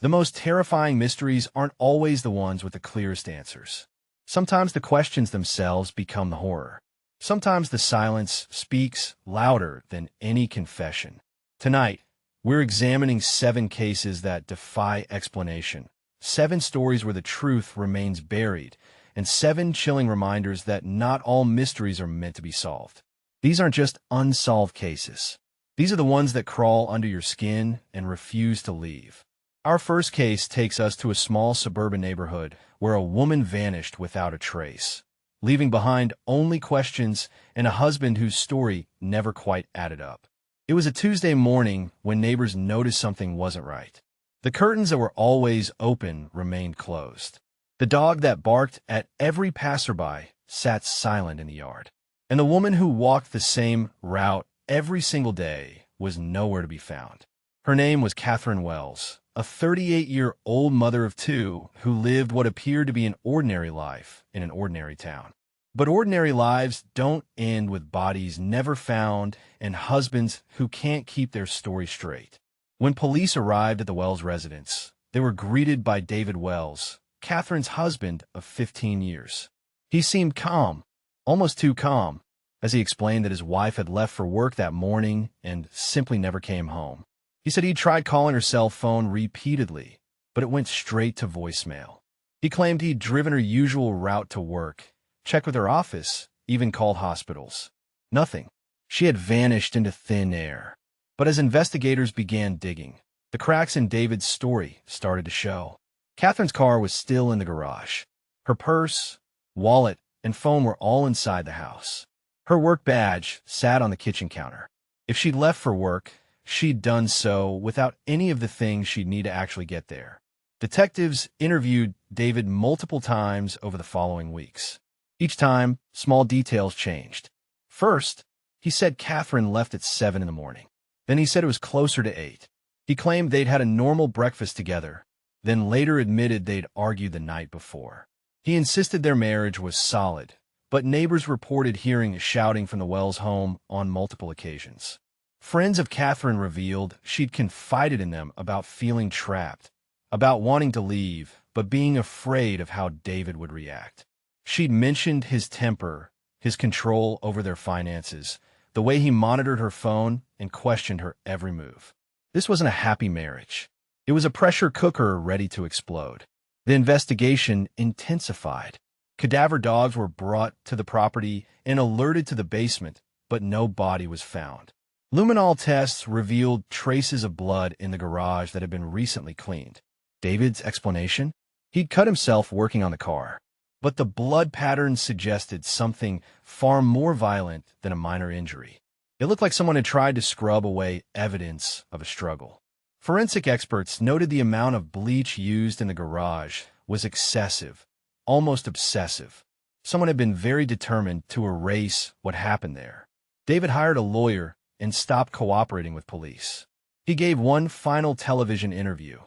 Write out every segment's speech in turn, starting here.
The most terrifying mysteries aren't always the ones with the clearest answers. Sometimes the questions themselves become the horror. Sometimes the silence speaks louder than any confession. Tonight, we're examining 7 cases that defy explanation, 7 stories where the truth remains buried, and 7 chilling reminders that not all mysteries are meant to be solved. These aren't just unsolved cases. These are the ones that crawl under your skin and refuse to leave. Our first case takes us to a small suburban neighborhood where a woman vanished without a trace, leaving behind only questions and a husband whose story never quite added up. It was a Tuesday morning when neighbors noticed something wasn't right. The curtains that were always open remained closed. The dog that barked at every passerby sat silent in the yard. And the woman who walked the same route every single day was nowhere to be found. Her name was Catherine Wells, a 38-year-old mother of 2 who lived what appeared to be an ordinary life in an ordinary town. But ordinary lives don't end with bodies never found and husbands who can't keep their story straight. When police arrived at the Wells residence, they were greeted by David Wells, Catherine's husband of 15 years. He seemed calm, almost too calm, as he explained that his wife had left for work that morning and simply never came home. He said he'd tried calling her cell phone repeatedly, but it went straight to voicemail. He claimed he'd driven her usual route to work, checked with her office, even called hospitals. Nothing. She had vanished into thin air. But as investigators began digging, the cracks in David's story started to show. Catherine's car was still in the garage. Her purse, wallet, and phone were all inside the house. Her work badge sat on the kitchen counter. If she'd left for work, she'd done so without any of the things she'd need to actually get there. Detectives interviewed David multiple times over the following weeks. Each time, small details changed. First, he said Catherine left at 7 in the morning. Then he said it was closer to 8. He claimed they'd had a normal breakfast together, then later admitted they'd argued the night before. He insisted their marriage was solid, but neighbors reported hearing shouting from the Wells home on multiple occasions. Friends of Catherine revealed she'd confided in them about feeling trapped, about wanting to leave, but being afraid of how David would react. She'd mentioned his temper, his control over their finances, the way he monitored her phone and questioned her every move. This wasn't a happy marriage. It was a pressure cooker ready to explode. The investigation intensified. Cadaver dogs were brought to the property and alerted to the basement, but no body was found. Luminol tests revealed traces of blood in the garage that had been recently cleaned. David's explanation? He'd cut himself working on the car. But the blood pattern suggested something far more violent than a minor injury. It looked like someone had tried to scrub away evidence of a struggle. Forensic experts noted the amount of bleach used in the garage was excessive, almost obsessive. Someone had been very determined to erase what happened there. David hired a lawyer and stopped cooperating with police. He gave one final television interview,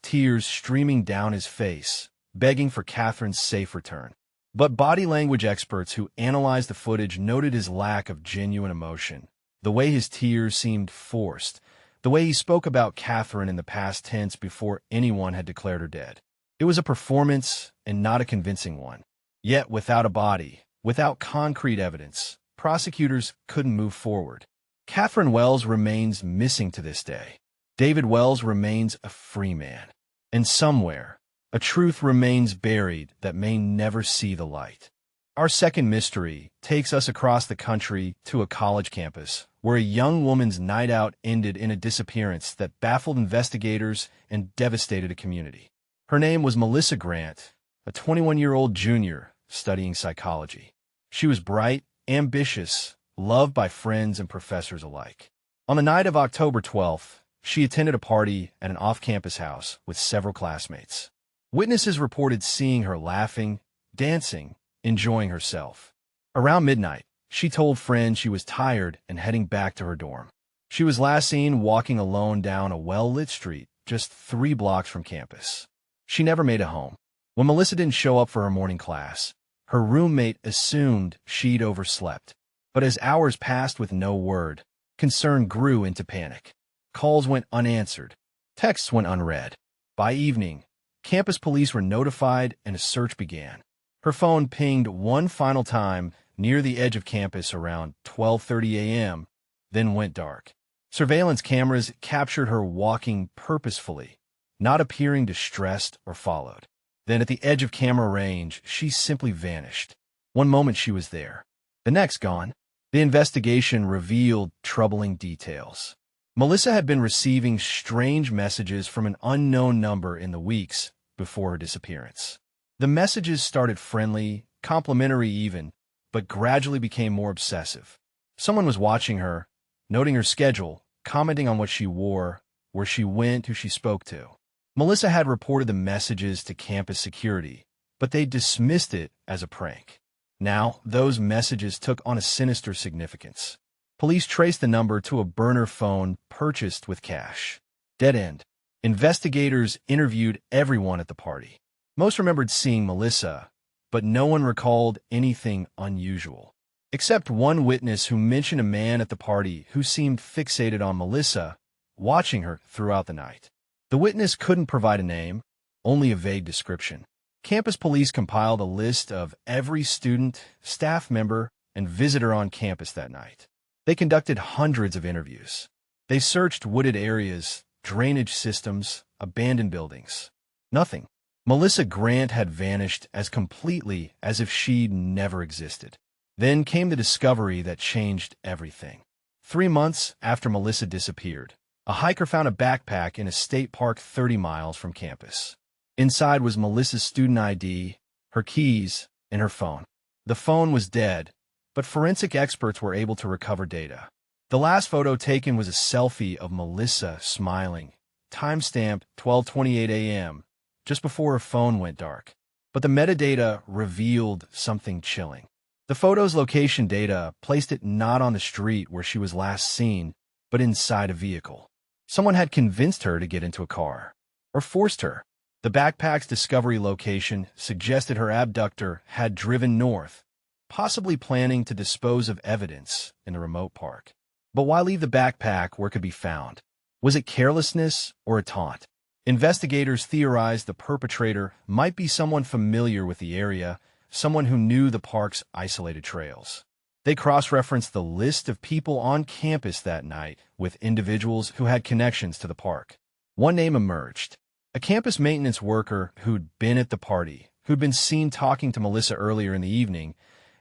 tears streaming down his face, begging for Catherine's safe return. But body language experts who analyzed the footage noted his lack of genuine emotion, the way his tears seemed forced, the way he spoke about Catherine in the past tense before anyone had declared her dead. It was a performance and not a convincing one. Yet without a body, without concrete evidence, prosecutors couldn't move forward. Catherine Wells remains missing to this day. David Wells remains a free man. And somewhere, a truth remains buried that may never see the light. Our second mystery takes us across the country to a college campus where a young woman's night out ended in a disappearance that baffled investigators and devastated a community. Her name was Melissa Grant, a 21-year-old junior studying psychology. She was bright, ambitious, loved by friends and professors alike. On the night of October 12th, she attended a party at an off-campus house with several classmates. Witnesses reported seeing her laughing, dancing, enjoying herself. Around midnight, she told friends she was tired and heading back to her dorm. She was last seen walking alone down a well-lit street just 3 blocks from campus. She never made it home. When Melissa didn't show up for her morning class, her roommate assumed she'd overslept. But as hours passed with no word, concern grew into panic. Calls went unanswered. Texts went unread. By evening, campus police were notified and a search began. Her phone pinged one final time near the edge of campus around 12:30 a.m., then went dark. Surveillance cameras captured her walking purposefully, not appearing distressed or followed. Then at the edge of camera range, she simply vanished. One moment she was there, the next gone. The investigation revealed troubling details. Melissa had been receiving strange messages from an unknown number in the weeks before her disappearance. The messages started friendly, complimentary even, but gradually became more obsessive. Someone was watching her, noting her schedule, commenting on what she wore, where she went, who she spoke to. Melissa had reported the messages to campus security, but they dismissed it as a prank. Now, those messages took on a sinister significance. Police traced the number to a burner phone purchased with cash. Dead end. Investigators interviewed everyone at the party. Most remembered seeing Melissa, but no one recalled anything unusual. Except one witness who mentioned a man at the party who seemed fixated on Melissa, watching her throughout the night. The witness couldn't provide a name, only a vague description. Campus police compiled a list of every student, staff member, and visitor on campus that night. They conducted hundreds of interviews. They searched wooded areas, drainage systems, abandoned buildings. Nothing. Melissa Grant had vanished as completely as if she'd never existed. Then came the discovery that changed everything. 3 months after Melissa disappeared, a hiker found a backpack in a state park 30 miles from campus. Inside was Melissa's student ID, her keys, and her phone. The phone was dead, but forensic experts were able to recover data. The last photo taken was a selfie of Melissa smiling, time-stamped 12:28 a.m., just before her phone went dark. But the metadata revealed something chilling. The photo's location data placed it not on the street where she was last seen, but inside a vehicle. Someone had convinced her to get into a car, or forced her. The backpack's discovery location suggested her abductor had driven north, possibly planning to dispose of evidence in the remote park. But why leave the backpack where it could be found? Was it carelessness or a taunt? Investigators theorized the perpetrator might be someone familiar with the area, someone who knew the park's isolated trails. They cross-referenced the list of people on campus that night with individuals who had connections to the park. One name emerged. A campus maintenance worker who'd been at the party, who'd been seen talking to Melissa earlier in the evening,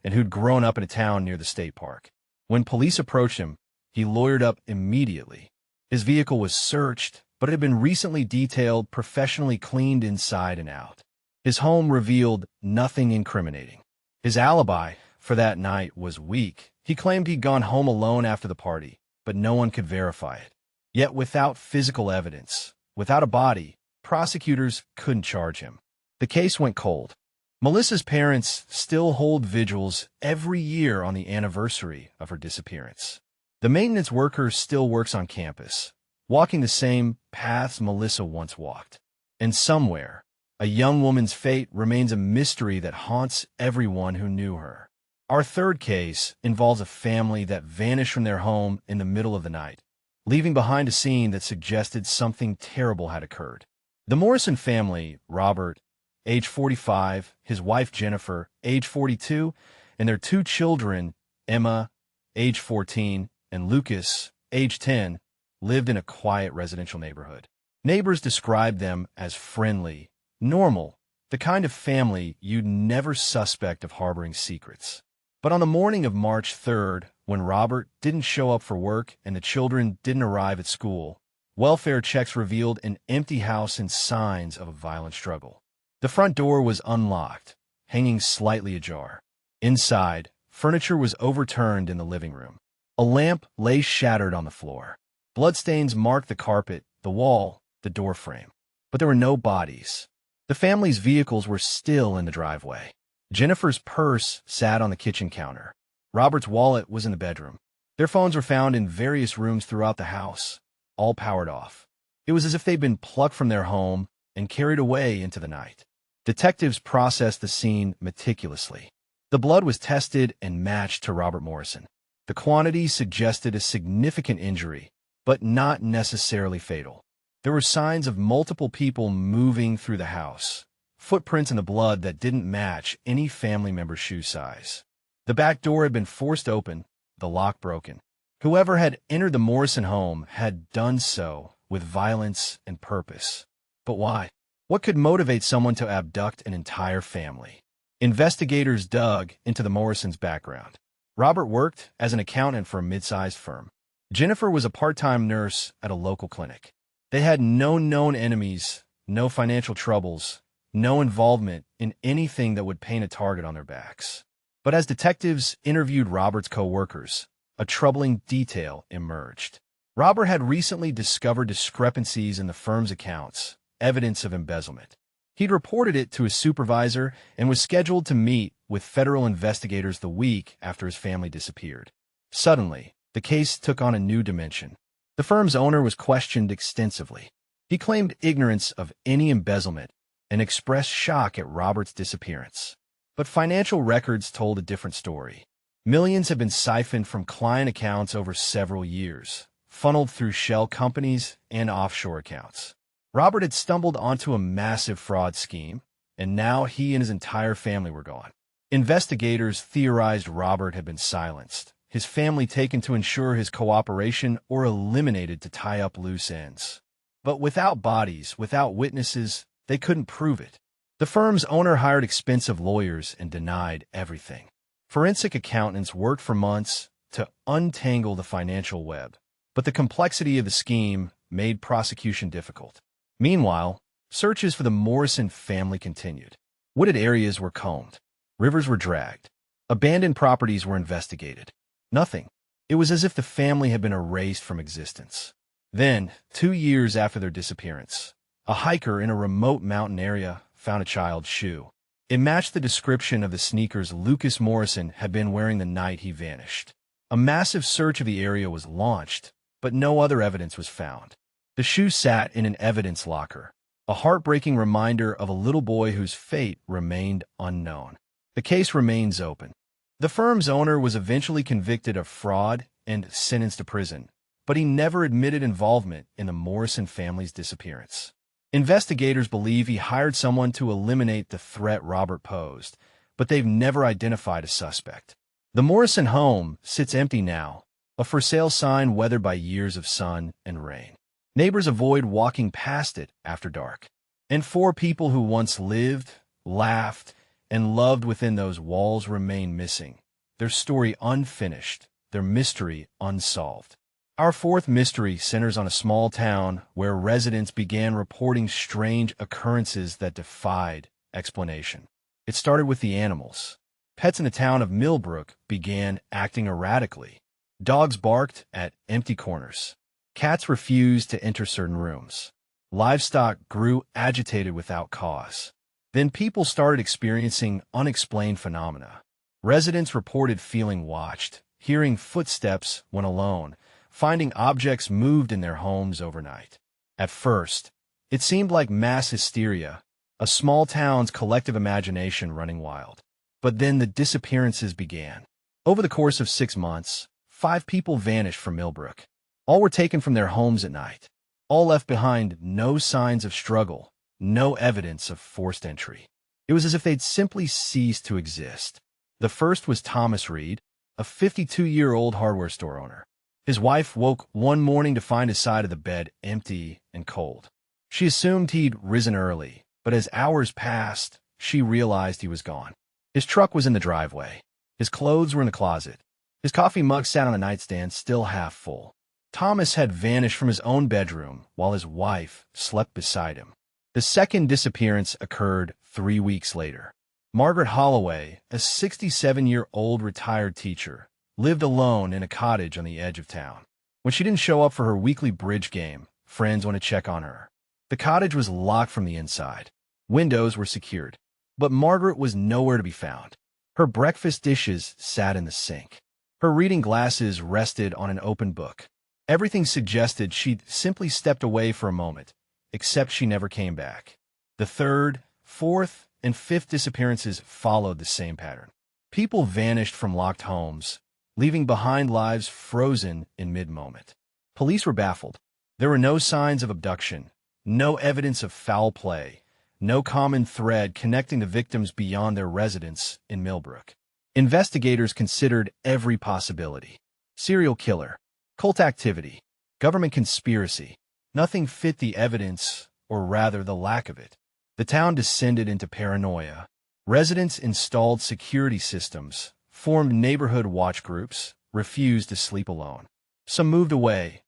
and who'd grown up in a town near the state park. When police approached him, he lawyered up immediately. His vehicle was searched, but it had been recently detailed, professionally cleaned inside and out. His home revealed nothing incriminating. His alibi for that night was weak. He claimed he'd gone home alone after the party, but no one could verify it. Yet without physical evidence, without a body, prosecutors couldn't charge him. The case went cold. Melissa's parents still hold vigils every year on the anniversary of her disappearance. The maintenance worker still works on campus, walking the same paths Melissa once walked. And somewhere, a young woman's fate remains a mystery that haunts everyone who knew her. Our third case involves a family that vanished from their home in the middle of the night, leaving behind a scene that suggested something terrible had occurred. The Morrison family, Robert, age 45, his wife Jennifer, age 42, and their 2 children, Emma, age 14, and Lucas, age 10, lived in a quiet residential neighborhood. Neighbors described them as friendly, normal, the kind of family you'd never suspect of harboring secrets. But on the morning of March 3rd, when Robert didn't show up for work and the children didn't arrive at school, welfare checks revealed an empty house and signs of a violent struggle. The front door was unlocked, hanging slightly ajar. Inside, furniture was overturned in the living room. A lamp lay shattered on the floor. Bloodstains marked the carpet, the wall, the door frame. But there were no bodies. The family's vehicles were still in the driveway. Jennifer's purse sat on the kitchen counter. Robert's wallet was in the bedroom. Their phones were found in various rooms throughout the house, all powered off. It was as if they'd been plucked from their home and carried away into the night. Detectives processed the scene meticulously. The blood was tested and matched to Robert Morrison. The quantity suggested a significant injury, but not necessarily fatal. There were signs of multiple people moving through the house, footprints in the blood that didn't match any family member's shoe size. The back door had been forced open, the lock broken. Whoever had entered the Morrison home had done so with violence and purpose. But why? What could motivate someone to abduct an entire family? Investigators dug into the Morrisons' background. Robert worked as an accountant for a mid-sized firm. Jennifer was a part-time nurse at a local clinic. They had no known enemies, no financial troubles, no involvement in anything that would paint a target on their backs. But as detectives interviewed Robert's co-workers, a troubling detail emerged. Robert had recently discovered discrepancies in the firm's accounts, evidence of embezzlement. He'd reported it to his supervisor and was scheduled to meet with federal investigators the week after his family disappeared. Suddenly, the case took on a new dimension. The firm's owner was questioned extensively. He claimed ignorance of any embezzlement and expressed shock at Robert's disappearance. But financial records told a different story. Millions had been siphoned from client accounts over several years, funneled through shell companies and offshore accounts. Robert had stumbled onto a massive fraud scheme, and now he and his entire family were gone. Investigators theorized Robert had been silenced, his family taken to ensure his cooperation, or eliminated to tie up loose ends. But without bodies, without witnesses, they couldn't prove it. The firm's owner hired expensive lawyers and denied everything. Forensic accountants worked for months to untangle the financial web, but the complexity of the scheme made prosecution difficult. Meanwhile, searches for the Morrison family continued. Wooded areas were combed. Rivers were dragged. Abandoned properties were investigated. Nothing. It was as if the family had been erased from existence. Then, 2 years after their disappearance, a hiker in a remote mountain area found a child's shoe. It matched the description of the sneakers Lucas Morrison had been wearing the night he vanished. A massive search of the area was launched, but no other evidence was found. The shoe sat in an evidence locker, a heartbreaking reminder of a little boy whose fate remained unknown. The case remains open. The firm's owner was eventually convicted of fraud and sentenced to prison, but he never admitted involvement in the Morrison family's disappearance. Investigators believe he hired someone to eliminate the threat Robert posed, but they've never identified a suspect. The Morrison home sits empty now, a for sale sign weathered by years of sun and rain. Neighbors avoid walking past it after dark. And 4 people who once lived, laughed, and loved within those walls remain missing, their story unfinished, their mystery unsolved. Our 4th mystery centers on a small town where residents began reporting strange occurrences that defied explanation. It started with the animals. Pets in the town of Millbrook began acting erratically. Dogs barked at empty corners. Cats refused to enter certain rooms. Livestock grew agitated without cause. Then people started experiencing unexplained phenomena. Residents reported feeling watched, hearing footsteps when alone, finding objects moved in their homes overnight. At first, it seemed like mass hysteria, a small town's collective imagination running wild. But then the disappearances began. Over the course of 6 months, 5 people vanished from Millbrook. All were taken from their homes at night. All left behind no signs of struggle, no evidence of forced entry. It was as if they'd simply ceased to exist. The first was Thomas Reed, a 52-year-old hardware store owner. His wife woke one morning to find his side of the bed empty and cold. She assumed he'd risen early, but as hours passed, she realized he was gone. His truck was in the driveway. His clothes were in the closet. His coffee mug sat on a nightstand, still half full. Thomas had vanished from his own bedroom while his wife slept beside him. The second disappearance occurred 3 weeks later. Margaret Holloway, a 67-year-old retired teacher, lived alone in a cottage on the edge of town. When she didn't show up for her weekly bridge game, friends went to check on her. The cottage was locked from the inside. Windows were secured. But Margaret was nowhere to be found. Her breakfast dishes sat in the sink. Her reading glasses rested on an open book. Everything suggested she'd simply stepped away for a moment, except she never came back. The 3rd, 4th, and 5th disappearances followed the same pattern. People vanished from locked homes, leaving behind lives frozen in mid-moment. Police were baffled. There were no signs of abduction, no evidence of foul play, no common thread connecting the victims beyond their residence in Millbrook. Investigators considered every possibility. Serial killer, cult activity, government conspiracy. Nothing fit the evidence, or rather the lack of it. The town descended into paranoia. Residents installed security systems, formed neighborhood watch groups, refused to sleep alone. Some moved away,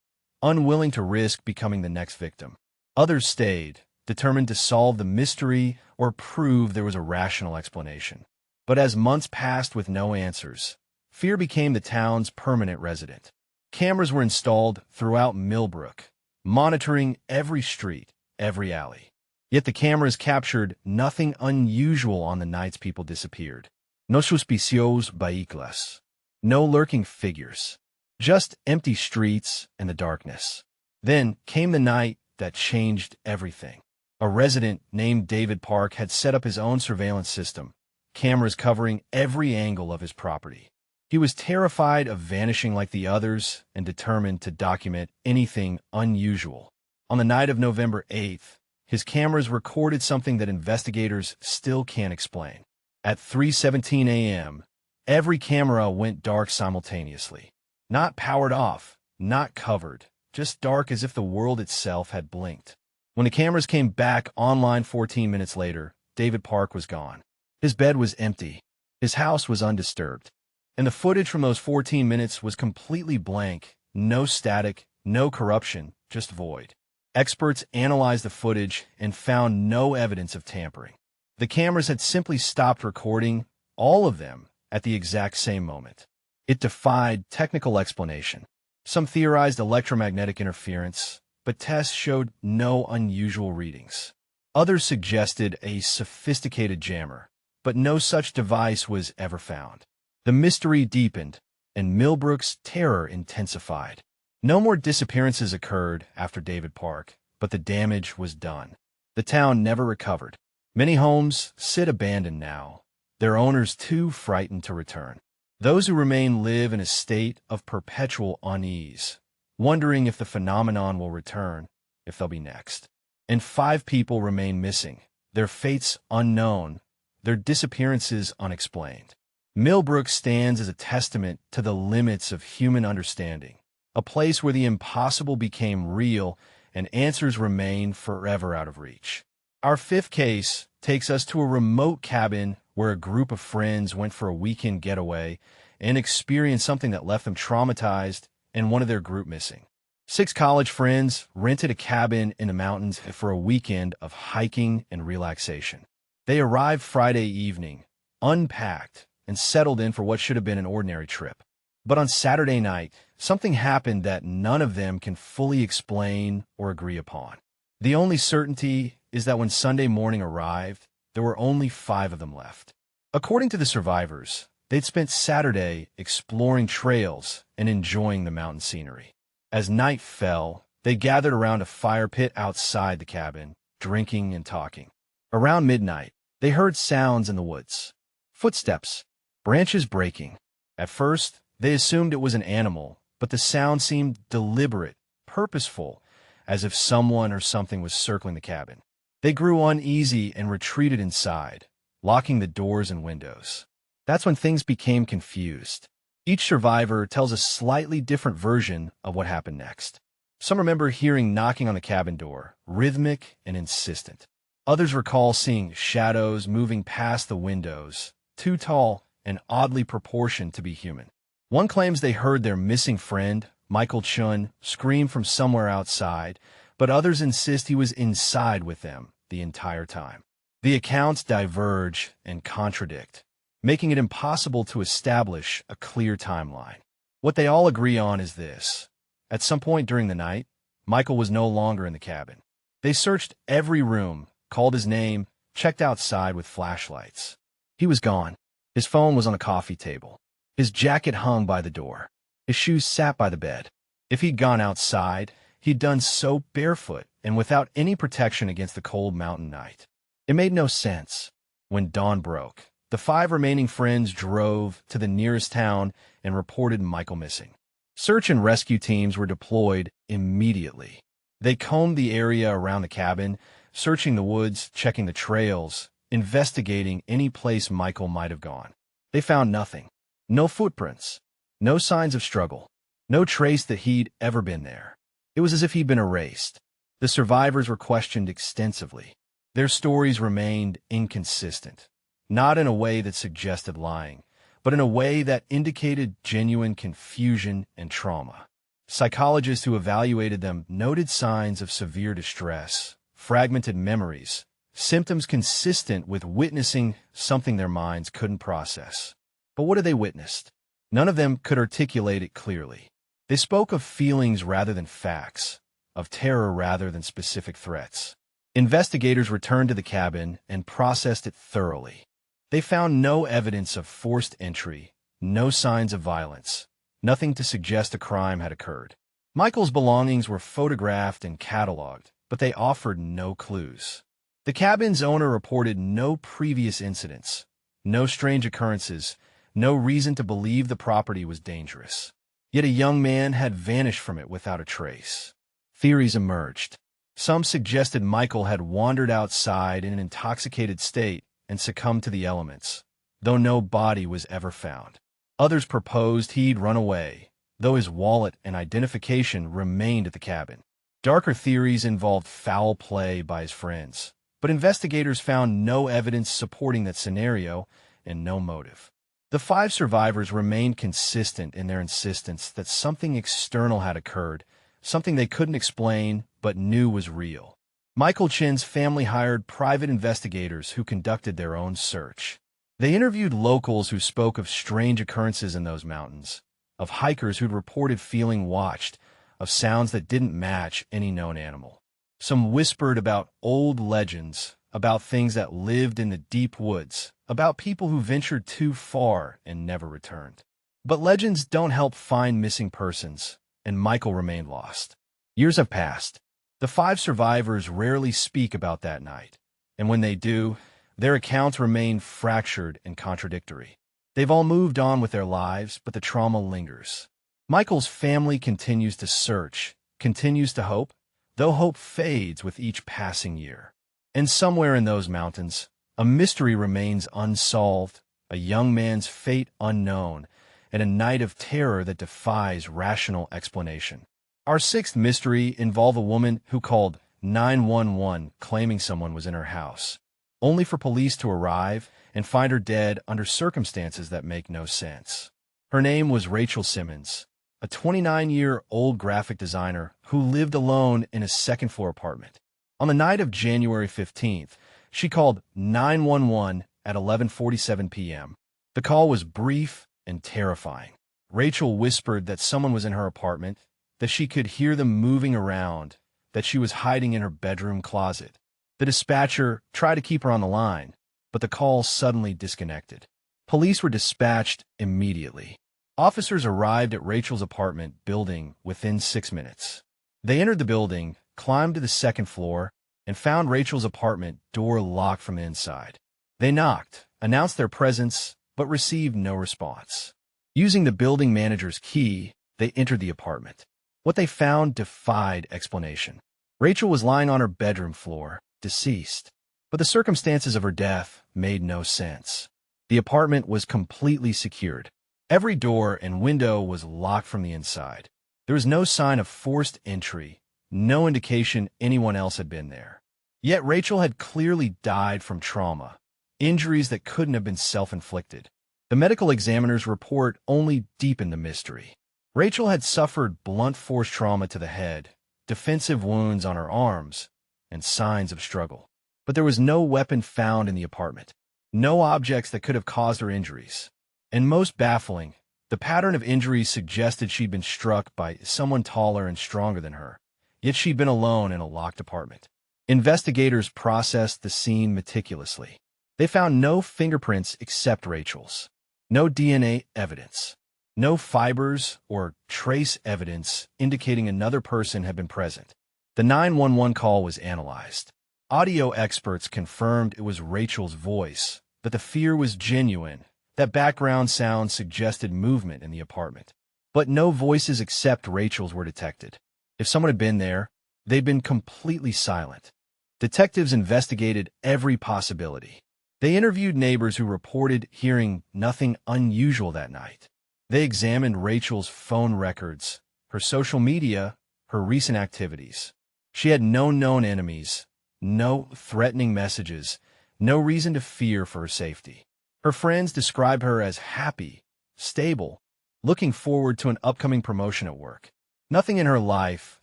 unwilling to risk becoming the next victim. Others stayed, determined to solve the mystery or prove there was a rational explanation. But as months passed with no answers, fear became the town's permanent resident. Cameras were installed throughout Millbrook, monitoring every street, every alley. Yet the cameras captured nothing unusual on the nights people disappeared. No suspicios vehículos. No lurking figures. Just empty streets and the darkness. Then came the night that changed everything. A resident named David Park had set up his own surveillance system, cameras covering every angle of his property. He was terrified of vanishing like the others and determined to document anything unusual. On the night of November 8th, his cameras recorded something that investigators still can't explain. At 3:17 a.m., every camera went dark simultaneously. Not powered off, not covered, just dark as if the world itself had blinked. When the cameras came back online 14 minutes later, David Park was gone. His bed was empty. His house was undisturbed. And the footage from those 14 minutes was completely blank, no static, no corruption, just void. Experts analyzed the footage and found no evidence of tampering. The cameras had simply stopped recording, all of them, at the exact same moment. It defied technical explanation. Some theorized electromagnetic interference, but tests showed no unusual readings. Others suggested a sophisticated jammer, but no such device was ever found. The mystery deepened, and Millbrook's terror intensified. No more disappearances occurred after David Park, but the damage was done. The town never recovered. Many homes sit abandoned now, their owners too frightened to return. Those who remain live in a state of perpetual unease, wondering if the phenomenon will return, if they'll be next. And 5 people remain missing, their fates unknown, their disappearances unexplained. Millbrook stands as a testament to the limits of human understanding, a place where the impossible became real and answers remain forever out of reach. Our 5th case takes us to a remote cabin where a group of friends went for a weekend getaway and experienced something that left them traumatized and one of their group missing. 6 college friends rented a cabin in the mountains for a weekend of hiking and relaxation. They arrived Friday evening, unpacked, and settled in for what should have been an ordinary trip. But on Saturday night, something happened that none of them can fully explain or agree upon. The only certainty is that when Sunday morning arrived, there were only 5 of them left. According to the survivors, they'd spent Saturday exploring trails and enjoying the mountain scenery. As night fell, they gathered around a fire pit outside the cabin, drinking and talking. Around midnight, they heard sounds in the woods. Footsteps, branches breaking. At first, they assumed it was an animal, but the sound seemed deliberate, purposeful, as if someone or something was circling the cabin. They grew uneasy and retreated inside, locking the doors and windows. That's when things became confused. Each survivor tells a slightly different version of what happened next. Some remember hearing knocking on the cabin door, rhythmic and insistent. Others recall seeing shadows moving past the windows, too tall and oddly proportioned to be human. One claims they heard their missing friend, Michael Chun, scream from somewhere outside, but others insist he was inside with them the entire time. The accounts diverge and contradict, making it impossible to establish a clear timeline. What they all agree on is this. At some point during the night, Michael was no longer in the cabin. They searched every room, called his name, checked outside with flashlights. He was gone. His phone was on a coffee table. His jacket hung by the door. His shoes sat by the bed. If he'd gone outside, he'd done so barefoot and without any protection against the cold mountain night. It made no sense. When dawn broke, the 5 remaining friends drove to the nearest town and reported Michael missing. Search and rescue teams were deployed immediately. They combed the area around the cabin, searching the woods, checking the trails, investigating any place Michael might have gone. They found nothing. No footprints. No signs of struggle. No trace that he'd ever been there. It was as if he'd been erased. The survivors were questioned extensively. Their stories remained inconsistent, not in a way that suggested lying, but in a way that indicated genuine confusion and trauma. Psychologists who evaluated them noted signs of severe distress, fragmented memories, symptoms consistent with witnessing something their minds couldn't process. But what had they witnessed? None of them could articulate it clearly. They spoke of feelings rather than facts, of terror rather than specific threats. Investigators returned to the cabin and processed it thoroughly. They found no evidence of forced entry, no signs of violence, nothing to suggest a crime had occurred. Michael's belongings were photographed and cataloged, but they offered no clues. The cabin's owner reported no previous incidents, no strange occurrences, no reason to believe the property was dangerous. Yet a young man had vanished from it without a trace. Theories emerged. Some suggested Michael had wandered outside in an intoxicated state and succumbed to the elements, though no body was ever found. Others proposed he'd run away, though his wallet and identification remained at the cabin. Darker theories involved foul play by his friends, but investigators found no evidence supporting that scenario and no motive. The 5 survivors remained consistent in their insistence that something external had occurred, something they couldn't explain but knew was real. Michael Chin's family hired private investigators who conducted their own search. They interviewed locals who spoke of strange occurrences in those mountains, of hikers who'd reported feeling watched, of sounds that didn't match any known animal. Some whispered about old legends, about things that lived in the deep woods, about people who ventured too far and never returned. But legends don't help find missing persons, and Michael remained lost. Years have passed. The 5 survivors rarely speak about that night, and when they do, their accounts remain fractured and contradictory. They've all moved on with their lives, but the trauma lingers. Michael's family continues to search, continues to hope, though hope fades with each passing year. And somewhere in those mountains, a mystery remains unsolved, a young man's fate unknown, and a night of terror that defies rational explanation. Our 6th mystery involved a woman who called 911 claiming someone was in her house, only for police to arrive and find her dead under circumstances that make no sense. Her name was Rachel Simmons, a 29-year-old graphic designer who lived alone in a second-floor apartment. On the night of January 15th, she called 911 at 11:47 p.m. The call was brief and terrifying. Rachel whispered that someone was in her apartment, that she could hear them moving around, that she was hiding in her bedroom closet. The dispatcher tried to keep her on the line, but the call suddenly disconnected. Police were dispatched immediately. Officers arrived at Rachel's apartment building within 6 minutes. They entered the building, climbed to the second floor, and found Rachel's apartment door locked from the inside. They knocked, announced their presence, but received no response. Using the building manager's key, they entered the apartment. What they found defied explanation. Rachel was lying on her bedroom floor, deceased, but the circumstances of her death made no sense. The apartment was completely secured. Every door and window was locked from the inside. There was no sign of forced entry, no indication anyone else had been there. Yet Rachel had clearly died from trauma, injuries that couldn't have been self-inflicted. The medical examiner's report only deepened the mystery. Rachel had suffered blunt force trauma to the head, defensive wounds on her arms, and signs of struggle. But there was no weapon found in the apartment, no objects that could have caused her injuries. And most baffling, the pattern of injuries suggested she'd been struck by someone taller and stronger than her, yet she'd been alone in a locked apartment. Investigators processed the scene meticulously. They found no fingerprints except Rachel's, no DNA evidence, no fibers or trace evidence indicating another person had been present. The 911 call was analyzed. Audio experts confirmed it was Rachel's voice, that the fear was genuine, that background sound suggested movement in the apartment. But no voices except Rachel's were detected. If someone had been there, They'd been completely silent. Detectives investigated every possibility. They interviewed neighbors who reported hearing nothing unusual that night. They examined Rachel's phone records, her social media, her recent activities. She had no known enemies, no threatening messages, no reason to fear for her safety. Her friends described her as happy, stable, looking forward to an upcoming promotion at work. Nothing in her life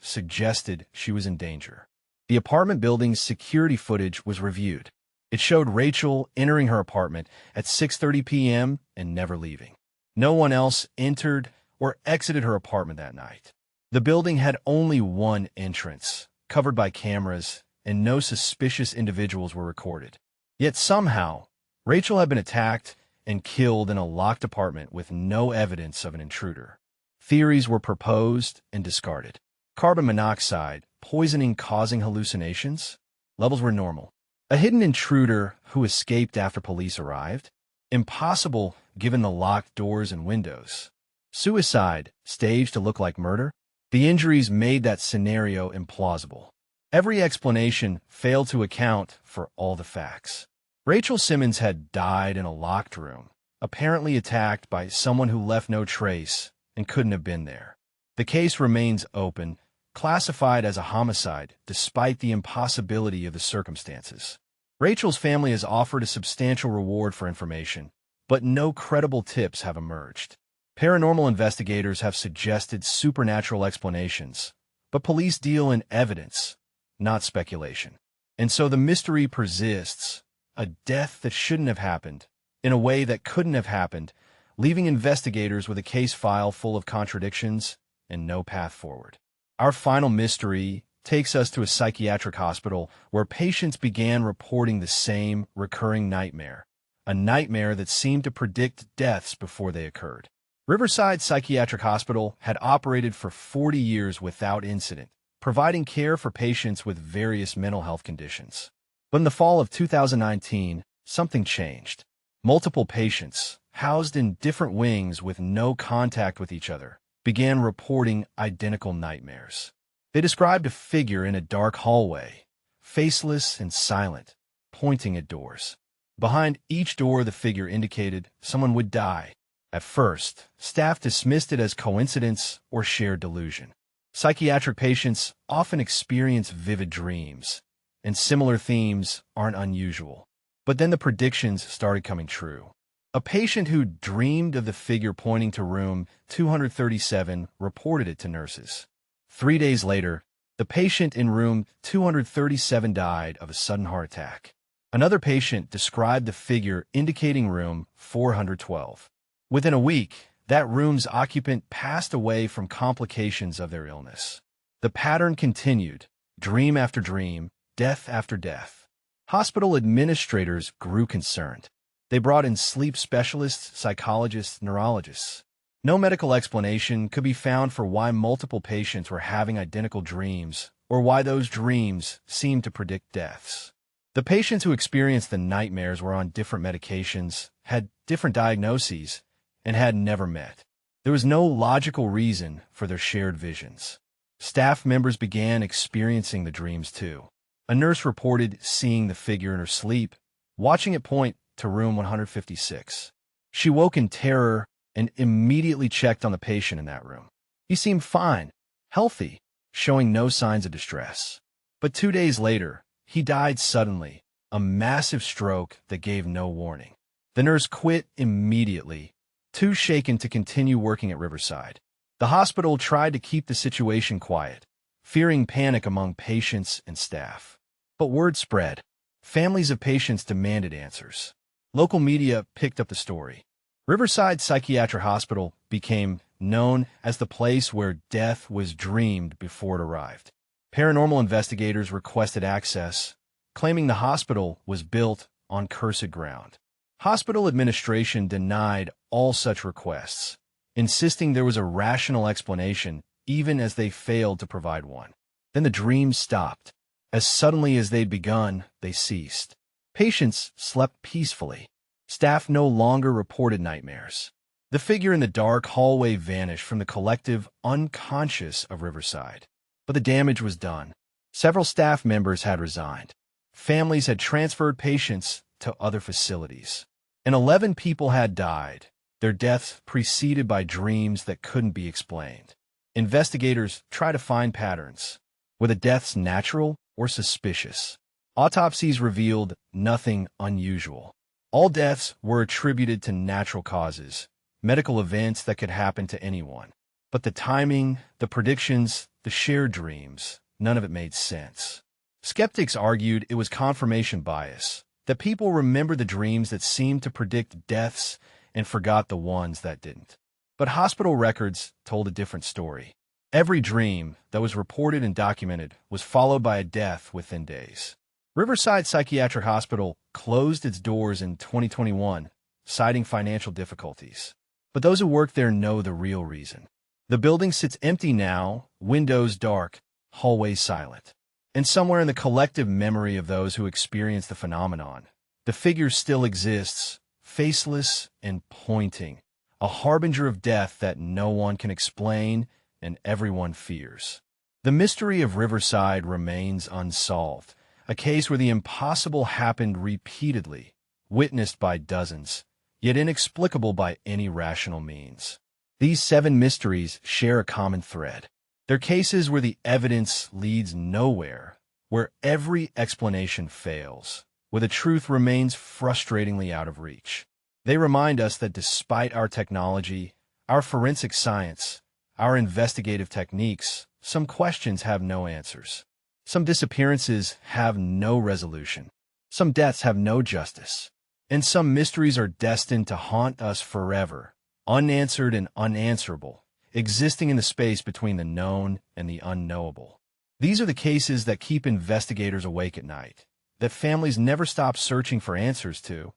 suggested she was in danger. The apartment building's security footage was reviewed. It showed Rachel entering her apartment at 6:30 p.m. and never leaving. No one else entered or exited her apartment that night. The building had only one entrance, covered by cameras, and no suspicious individuals were recorded. Yet somehow, Rachel had been attacked and killed in a locked apartment with no evidence of an intruder. Theories were proposed and discarded. Carbon monoxide, poisoning causing hallucinations? Levels were normal. A hidden intruder who escaped after police arrived? Impossible given the locked doors and windows. Suicide, staged to look like murder? The injuries made that scenario implausible. Every explanation failed to account for all the facts. Rachel Simmons had died in a locked room, apparently attacked by someone who left no trace and couldn't have been there. The case remains open, classified as a homicide despite the impossibility of the circumstances. Rachel's family has offered a substantial reward for information, but no credible tips have emerged. Paranormal investigators have suggested supernatural explanations, but police deal in evidence, not speculation. And so the mystery persists, a death that shouldn't have happened, in a way that couldn't have happened, leaving investigators with a case file full of contradictions and no path forward. Our final mystery takes us to a psychiatric hospital where patients began reporting the same recurring nightmare, a nightmare that seemed to predict deaths before they occurred. Riverside Psychiatric Hospital had operated for 40 years without incident, providing care for patients with various mental health conditions. But in the fall of 2019, something changed. Multiple patients, housed in different wings with no contact with each other, began reporting identical nightmares. They described a figure in a dark hallway, faceless and silent, pointing at doors. Behind each door, the figure indicated someone would die. At first, staff dismissed it as coincidence or shared delusion. Psychiatric patients often experience vivid dreams, and similar themes aren't unusual. But then the predictions started coming true. A patient who dreamed of the figure pointing to room 237 reported it to nurses. 3 days later, the patient in room 237 died of a sudden heart attack. Another patient described the figure indicating room 412. Within a week, that room's occupant passed away from complications of their illness. The pattern continued, dream after dream, death after death. Hospital administrators grew concerned. They brought in sleep specialists, psychologists, neurologists. No medical explanation could be found for why multiple patients were having identical dreams or why those dreams seemed to predict deaths. The patients who experienced the nightmares were on different medications, had different diagnoses, and had never met. There was no logical reason for their shared visions. Staff members began experiencing the dreams too. A nurse reported seeing the figure in her sleep, watching it point to room 156. She woke in terror and immediately checked on the patient in that room. He seemed fine, healthy, showing no signs of distress. But 2 days later, he died suddenly, a massive stroke that gave no warning. The nurse quit immediately, too shaken to continue working at Riverside. The hospital tried to keep the situation quiet, fearing panic among patients and staff. But word spread. Families of patients demanded answers. Local media picked up the story. Riverside Psychiatric Hospital became known as the place where death was dreamed before it arrived. Paranormal investigators requested access, claiming the hospital was built on cursed ground. Hospital administration denied all such requests, insisting there was a rational explanation even as they failed to provide one. Then the dreams stopped. As suddenly as they'd begun, they ceased. Patients slept peacefully. Staff no longer reported nightmares. The figure in the dark hallway vanished from the collective unconscious of Riverside. But the damage was done. Several staff members had resigned. Families had transferred patients to other facilities. And 11 people had died, their deaths preceded by dreams that couldn't be explained. Investigators try to find patterns. Were the deaths natural or suspicious? Autopsies revealed nothing unusual. All deaths were attributed to natural causes, medical events that could happen to anyone. But the timing, the predictions, the shared dreams, none of it made sense. Skeptics argued it was confirmation bias, that people remember the dreams that seemed to predict deaths and forgot the ones that didn't. But hospital records told a different story. Every dream that was reported and documented was followed by a death within days. Riverside Psychiatric Hospital closed its doors in 2021, citing financial difficulties. But those who work there know the real reason. The building sits empty now, windows dark, hallways silent. And somewhere in the collective memory of those who experienced the phenomenon, the figure still exists, faceless and pointing, a harbinger of death that no one can explain and everyone fears. The mystery of Riverside remains unsolved, a case where the impossible happened repeatedly, witnessed by dozens, yet inexplicable by any rational means. These 7 mysteries share a common thread. They're cases where the evidence leads nowhere, where every explanation fails, where the truth remains frustratingly out of reach. They remind us that despite our technology, our forensic science, our investigative techniques, some questions have no answers. Some disappearances have no resolution. Some deaths have no justice. And some mysteries are destined to haunt us forever, unanswered and unanswerable, existing in the space between the known and the unknowable. These are the cases that keep investigators awake at night, that families never stop searching for answers to,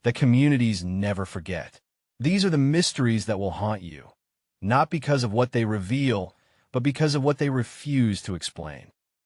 that communities never forget. These are the mysteries that will haunt you, not because of what they reveal, but because of what they refuse to explain.